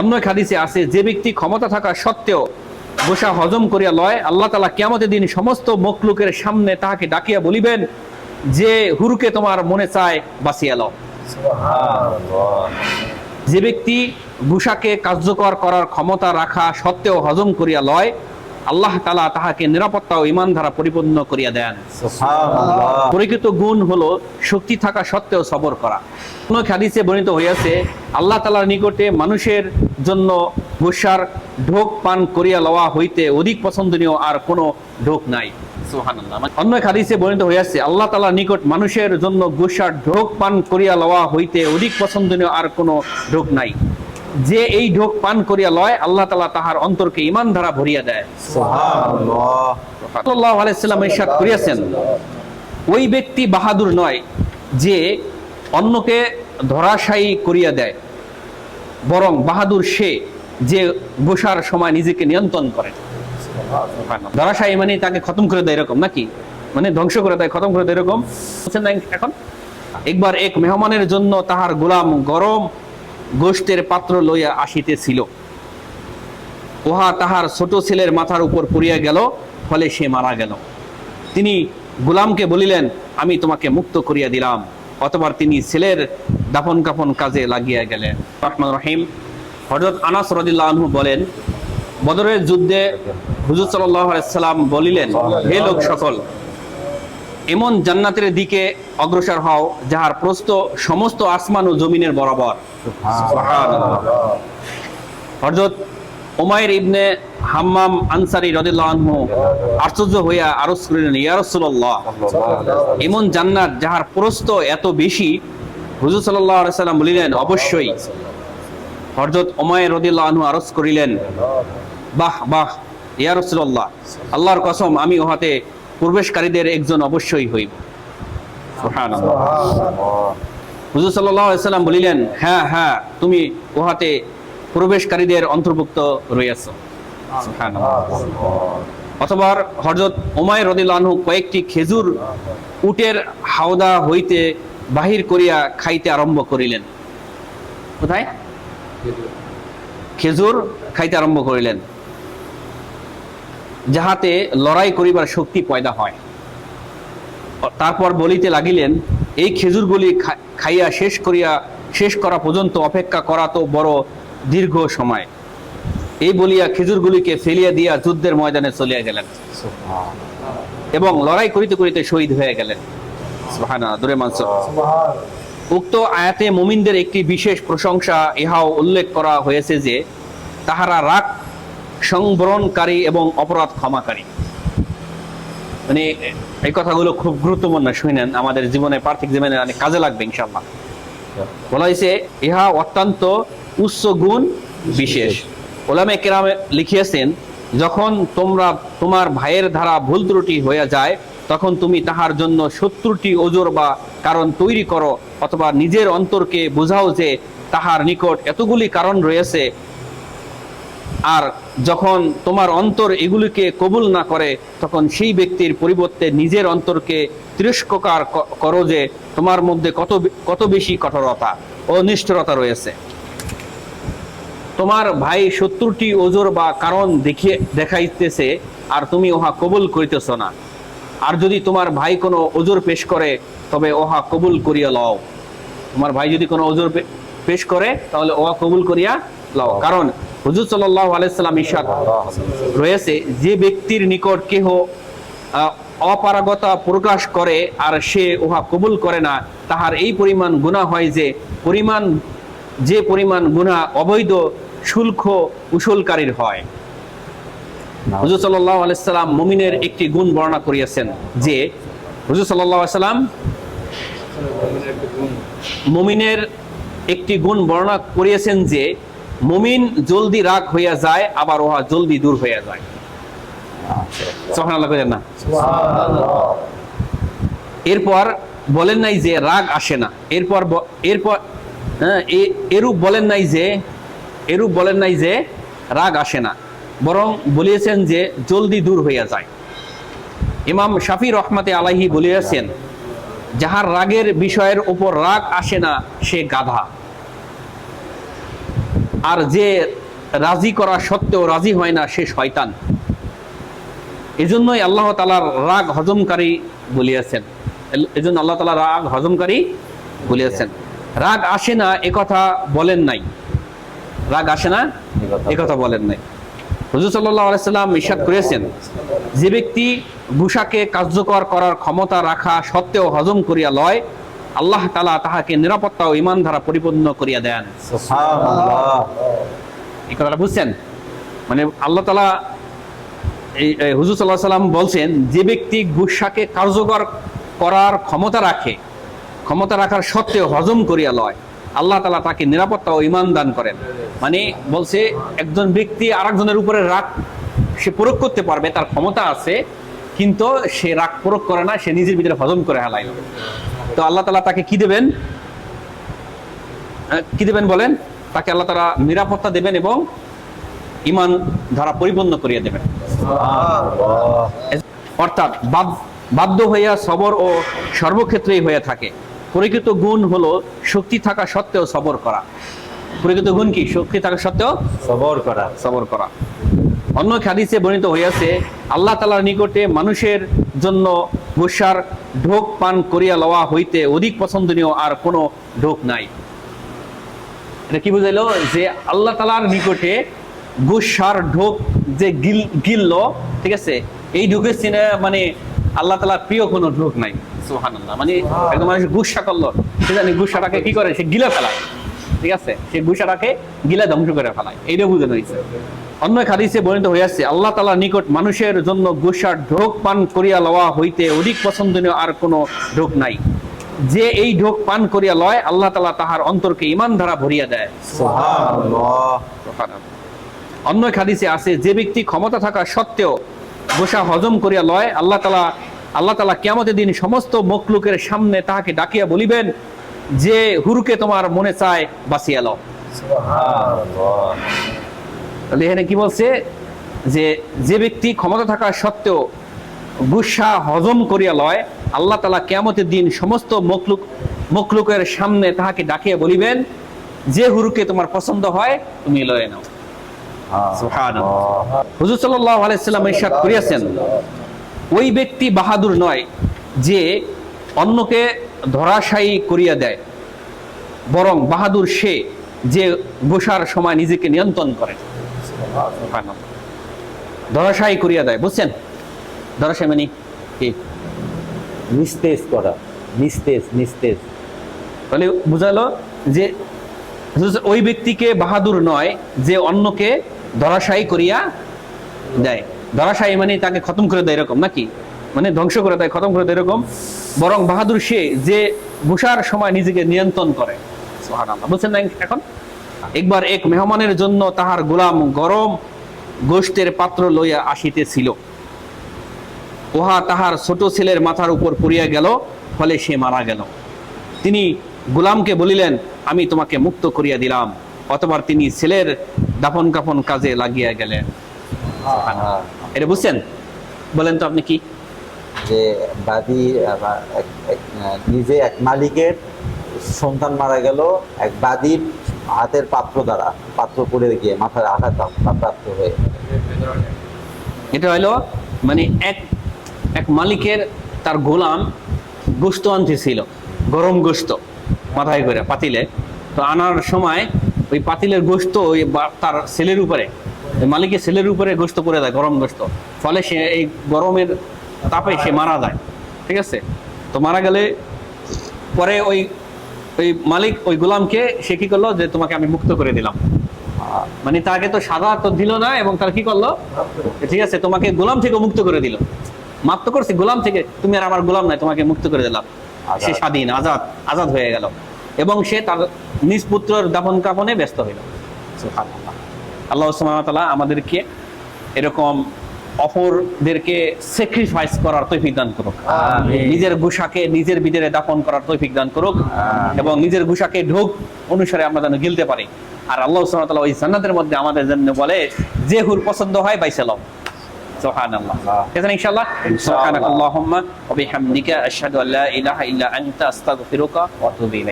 অন্য এক হাদিসে আছে, যে ব্যক্তি ক্ষমতা থাকা সত্ত্বেও গোশা হজম করিয়া লয়, আল্লাহ তাআলা কিয়ামতের দিন সমস্ত মখলুকের সামনে তাহাকে ডাকিয়া বলিবেন যে হুরুকে তোমার মনে চায় বাঁচিয়া লও। যে ব্যক্তি গোশাকে কার্যকর করার ক্ষমতা রাখা সত্ত্বেও হজম করিয়া লয়, আল্লাহ তাআলা তাহাকে নিরাপত্তা ও ঈমান দ্বারা পরিপূর্ণ করিয়া দেন। সুবহানাল্লাহ। পরিকৃত গুণ হলো শক্তি থাকা সত্ত্বেও সবর করা। কোন হাদিসে বর্ণিত হইয়াছে, আল্লাহ তাআলার নিকটে মানুষের জন্য গোশার ঢোক পান করিয়া লওয়া হইতে অধিক পছন্দনীয় আর কোনো ঢোক নাই। সুবহানাল্লাহ। অন্য এক হাদিসে বর্ণিত হইয়াছে, আল্লাহ তাআলার নিকট মানুষের জন্য গোশার ঢোক পান করিয়া লওয়া হইতে অধিক পছন্দনীয় আর কোনো ঢোক নাই। যে এই ঢোক পান করিয়া লয়, আল্লাহ তাআলা তাহার অন্তরকে ঈমান দ্বারা ভরিয়া দেয়। সুবহানাল্লাহ। সাল্লাল্লাহু আলাইহি ওয়াসাল্লাম ইরশাদ করিয়াছেন, ওই ব্যক্তি বাহাদুর নয় যে অন্যকে ধরাশায়ী করিয়া দেয়, বরং বাহাদুর সে যে গোশার সময় নিজেকে নিয়ন্ত্রণ করে। ধরাশায়ী মানে তাকে খতম করে দেয় এরকম নাকি, মানে ধ্বংস করে দেয়, খতম করে দেয় এরকম। এখন একবার এক মেহমানের জন্য তাহার গোলাম গরম গোশতের পাত্র লইয়া আসিতেছিল, উহা তাহার ছোট ছেলের মাথার উপর পড়িয়া গেল, ফলে সে মারা গেল। তিনি গোলামকে বলিলেন, আমি তোমাকে মুক্ত করিয়া দিলাম। অতঃপর তিনি ছেলের দাফন কাফন কাজে লাগিয়া গেলেন। রহমান রহিম। হযরত আনাস রাদিয়াল্লাহু আনহু বলেন, বদরের যুদ্ধে হুজুর সাল্লাল্লাহু আলাইহি সাল্লাম বলিলেন, হে লোক সকল, এমন জান্নাতের দিকে অগ্রসর হও যাহার প্রস্থ সমস্ত আসমান ও জমিনের বরাবর। সুবহানাল্লাহ। হযরত উমাইর ইবনে হাম্মাম আনসারী রাদিয়াল্লাহু আনহু আশ্চর্য হইয়া আরজ করিলেন, ইয়া রাসূলুল্লাহ, এমন জান্নাত যাহার প্রস্থ এত বেশি? হুজুর সাল্লাল্লাহু আলাইহি সাল্লাম বলিলেন, অবশ্যই। হযরত উমাইর রাদিয়াল্লাহু আনহু আরজ করিলেন, বাহ বাহ ইয়া রাসূলুল্লাহ, আল্লাহর কসম আমি উহাতে প্রবেশকারীদের একজন অবশ্যই হইব। সুবহানাল্লাহ। হুজুর সাল্লাল্লাহু আলাইহি সাল্লাম বলিলেন, হ্যাঁ হ্যাঁ, তুমি উহাতে প্রবেশকারীদের অন্তর্ভুক্ত রইয়াছো। সুবহানাল্লাহ। অথবা হযরত উমাইর রাদিয়াল্লাহু আনহু কয়েকটি খেজুর উটের হাওদা হইতে বাহির করিয়া খাইতে আরম্ভ করিলেন। কোথায়? খেজুর খাইতে আরম্ভ করিলেন, যাহাতে লড়াই করিবার শক্তি পয়দা হয়। তারপর বলিতে লাগিলেন, এই খেজুরগুলি খাইয়া শেষ করা পর্যন্ত অপেক্ষা করা তো বড় দীর্ঘ সময়। এই বলিয়া খেজুরগুলিকে ফেলিয়া দিয়া যুদ্ধের ময়দানে চলিয়া গেলেন এবং লড়াই করিতে করিতে শহীদ হয়ে গেলেন। সুবহানাল্লাহ। দূরে মানসুর। উক্ত আয়াতে মুমিনদের একটি বিশেষ প্রশংসা ইহাও উল্লেখ করা হয়েছে যে তাহারা রাগ সংবরণকারী এবং অপরাধ ক্ষমাকারী। মানে এই কথাগুলো খুব গুরুত্বপূর্ণ, শুনেন, আমাদের জীবনে, পার্থিব জীবনে অনেক কাজে লাগবে ইনশাআল্লাহ। বলা হয়েছে ইহা অত্যন্ত উচ্চ গুণ বিশেষ। উলামায়ে কেরাম লিখিয়েছেন, যখন তোমার ভাইয়ের দ্বারা ভুল ত্রুটি হয়ে যায়, তখন তুমি তাহার জন্য 70টি ওজর বা কারণ তৈরি করো, অথবা নিজের অন্তরকে বোঝাও যে তাহার নিকট এতগুলি কারণ রয়েছে। আর যখন তোমার অন্তর এগুলিকে কবুল না করে, তখন সেই ব্যক্তির পরিবর্তে নিজের অন্তরকে তিরস্কার করো যে তোমার মধ্যে কত বেশি কঠোরতা ও নিষ্ঠুরতা রয়েছে। তোমার ভাই 70টি ওজর বা কারণ দেখাইতেছে, আর তুমি উহা কবুল করিতেছ না। আর যদি তোমার ভাই কোনো ওজর পেশ করে, তবে উহা কবুল করিয়া লও। তোমার ভাই যদি কোনো ওজর পেশ করে, তাহলে উহা কবুল করিয়া লও। কারণ হুজুর সাল্লাল্লাহু আলাইহি সাল্লাম ইরশাদ রয়েছে, যে ব্যক্তির নিকট কেহ অপারগতা প্রকাশ করে আর সে উহা কবুল করে না, তাহার এই পরিমাণ গুনাহ হয় যে পরিমাণ গুনাহ অবৈধ শুল্ক উসুলকারীর হয়। হুজুর সাল্লাল্লাহু আলাইহি সাল্লাম মুমিনের একটি গুণ বর্ণনা করিয়াছেন যে হুজুর সাল্লাল্লাহু আলাইহি সাল্লাম মুমিনের একটি গুণ বর্ণনা করিয়াছেন যে মুমিন জলদি রাগ হইয়া যায়, আবার উহা জলদি দূর হইয়া যায়। সুবহানাল্লাহ কইলেন না? সুবহানাল্লাহ। এরপর বলেন নাই যে রাগ আসে না, এরপর এরূপ বলেন নাই যে রাগ আসে না, বরং বলিয়েছেন যে জলদি দূর হইয়া যায়। ইমাম শাফি রহমাতে আলাইহি বলিয়াছেন, যাহার রাগের বিষয়ের উপর রাগ আসে না, সে গাধা। আর যে রাজি করা সত্ত্বেও রাজি হয় না সে শয়তান। এজন্যই আল্লাহ তাআলার রাগ হজমকারী বলিয়াছেন। এজন্য আল্লাহ তাআলা রাগ হজমকারী বলিয়াছেন। রাগ আসে না একথা বলেন নাই, রাগ আসে না একথা বলেন নাই। হুজুর সাল্লাল্লাহু আলাইহি সাল্লাম ইরশাদ করেছেন, যে ব্যক্তি গুসাকে কার্যকর করার ক্ষমতা রাখা সত্ত্বেও হজম করিয়া লয়, আল্লাহ তাআলা তাহাকে নিরাপত্তা ও ঈমান দ্বারা পরিপূর্ণ করিয়া দেন। সুবহানাল্লাহ। এই কথাটা বুঝছেন? মানে আল্লাহ তাআলা এই হুজুর সাল্লাল্লাহু আলাইহি সাল্লাম বলছেন, যে ব্যক্তি গুসাকে কার্যকর করার ক্ষমতা রাখার সত্ত্বেও হজম করিয়া লয়, আল্লাহ তাআলা তাকে নিরাপত্তা ও ঈমান দান করেন। মানে বলছে একজন ব্যক্তি আরেকজনের উপরে রাগ সে প্রয়োগ করতে পারবে, তার ক্ষমতা আছে, কিন্তু সে রাগ প্রয়োগ করে না, সে নিজের ভিতরে হজম করে হালাইল। তো আল্লাহ তাআলা তাকে কি দেবেন বলেন? তাকে আল্লাহ তাআলা নিরাপত্তা দেবেন এবং ঈমান ধারা পরিপূর্ণ করিয়ে দেবেন। অর্থাৎ বাধ্য হইয়া সবর ও সর্বক্ষেত্রেই হয়ে থাকে। প্রকৃত গুণ হলো শক্তি থাকা সত্ত্বেও সবর করা। প্রকৃত গুণ কি? শক্তি থাকা সত্ত্বেও সবর করা। অন্য হাদিসে বর্ণিত হইয়াছে, আল্লাহ তাআলার নিকটে মানুষের জন্য গুসার ঢোক পান করিয়া লওয়া হইতে অধিক পছন্দনীয় আর কোনো ঢোক নাই। এটা কি বুঝাইলো? যে আল্লাহ তাআলার নিকটে গুসার ঢোক যে গিলল, ঠিক আছে, এই ঢোকের সিনে মানে আল্লাহ তাআলার প্রিয় কোনো ঢোক নাই। সুবহানাল্লাহ। মানে একদম মানুষ গুসা করলো, সে জানি গুসাটাকে কি করে, সে গিলে ফেলায়, ঠিক আছে, সে গুসাটাকে গিলে ধ্বংস করে ফেলায়, এইটা বুঝানো হয়েছে। অন্য এক হাদিসে বর্ণিত হইয়াছে, আল্লাহ তাআলার নিকট মানুষের জন্য গুসার ঢোক পান করিয়া লওয়া হইতে অধিক পছন্দনীয় আর কোনো ঢোক নাই। যে এই ঢোক পান করিয়া লয়, আল্লাহ তাআলা তাহার অন্তরকে ঈমান দ্বারা ভরিয়া দেয়। সুবহানাল্লাহ। অন্য এক হাদিসে আছে, যে ব্যক্তি ক্ষমতা থাকা সত্ত্বেও গোসা হজম করিয়া লয়, আল্লাহ তাআলা কিয়ামতের দিন সমস্ত মখলুকের সামনে তাহাকে ডাকিয়া বলিবেন, যে হুরকে তোমার মনে চায় বাঁচিয়া লও। সুবহানাল্লাহ। তাহলে এখানে কি বলছে? যে ব্যক্তি ক্ষমতা থাকা সত্ত্বেও গুসা হজম করিয়া লয়, আল্লাহ তাআলা কিয়ামতের দিন সমস্ত মখলুকের সামনে তাহাকে ডাকিয়া বলিবেন, যে হুরকে তোমার পছন্দ হয় তুমি লয়ে নাও। সুবহানাল্লাহ। হুজুর সাল্লাল্লাহু আলাইহি সাল্লাম ইরশাদ করিয়াছেন, ওই ব্যক্তি বাহাদুর নয় যে অন্যকে ধরাশায়ী করিয়া দেয়, বরং বাহাদুর সে যে গোসার সময় নিজেকে নিয়ন্ত্রণ করে। ধরাশায়ী করিয়া দেয়, বুঝছেন? ধরাশায়ী মানে কি? নিস্তেজ করা, নিস্তেজ। তাহলে বুঝালো যে ওই ব্যক্তিকে বাহাদুর নয় যে অন্যকে ধরাশায়ী করিয়া দেয়। ধরাশায়ী মানে তাকে খতম করে দেয়, এরকম নাকি? মানে ধ্বংস করে দেয়, খতম করে দেয়, এরকম। বরং বাহাদুর সে যে গুসার সময় নিজেকে নিয়ন্ত্রণ করে। সুবহানাল্লাহ। বুঝছেন না? এখন একবার এক মেহমানের জন্য তাহার গোলাম গরম গোশতের পাত্র লইয়া আসিতেছিল। উহা তাহার ছোট ছেলের মাথার উপর পড়িয়া গেল, ফলে সে মারা গেল। তিনি গোলামকে বলিলেন, আমি তোমাকে মুক্ত করিয়া দিলাম। অতঃপর তিনি ছেলের দাফন কাফন কাজে লাগিয়া গেলেন। এটা বুঝছেন? বলেন তো আপনি কি? যে বাদী নিজে এক মালিকের সন্তান মারা গেল, এক বাদীর হাতের পাত্র পড়ে গিয়ে মাথায় আঘাত প্রাপ্ত হয়ে। এটা হলো মানে এক মালিকের তার গোলাম গোশত আনতেছিল, গরম গোশত মাথায় করে পাতিলে। তো আনার সময় ওই পাতিলের গোশত ওই তার ছেলের উপরে, মালিকের ছেলের উপরে গোশত পড়ে যায়, গরম গোশত। ফলে সে এই গরমের তাপে সে মারা যায়, ঠিক আছে? তো মারা গেলে পরে ওই মালিক ওই গোলামকে সে কি করলো, যে তোমাকে আমি মুক্ত করে দিলাম। মানে তাকে তো সাজা তো দিল না, এবং তার কি করলো, ঠিক আছে, তোমাকে গোলাম থেকে মুক্ত করে দিল। মাফ তো করছি, গোলাম থেকে, তুমি আর আমার গোলাম নাই, তোমাকে মুক্ত করে দিলাম। সে স্বাধীন, আজাদ হয়ে গেল, এবং সে তার নিজ পুত্রের দাফন কাফনে ব্যস্ত হইল। সুবহানাল্লাহ। আল্লাহ সুবহানাহু ওয়া তাআলা আমাদেরকে এরকম অপরদেরকে স্যাক্রিফাইস করার তৌফিক দান করুক। নিজের গুসাকে নিজের ভিতরে দাফন করার তৌফিক দান করুক, এবং নিজের গুসাকে ঢোক অনুসারে আমরা যেন গিলতে পারি। আর আল্লাহ সুবহানাহু ওয়া তাআলা ওই জান্নাতের মধ্যে আমাদের জন্য বলে, যে হুর পছন্দ হয় বাইসে লও। সুবহানাল্লাহ। এখানে ইনশাআল্লাহ সুবহানাকাল্লাহুম্মা ওয়া বিহামদিকা আশহাদু আল্লা ইলাহা ইল্লা আনতা আস্তাগফিরুকা ওয়া আতুবু ইলাইক।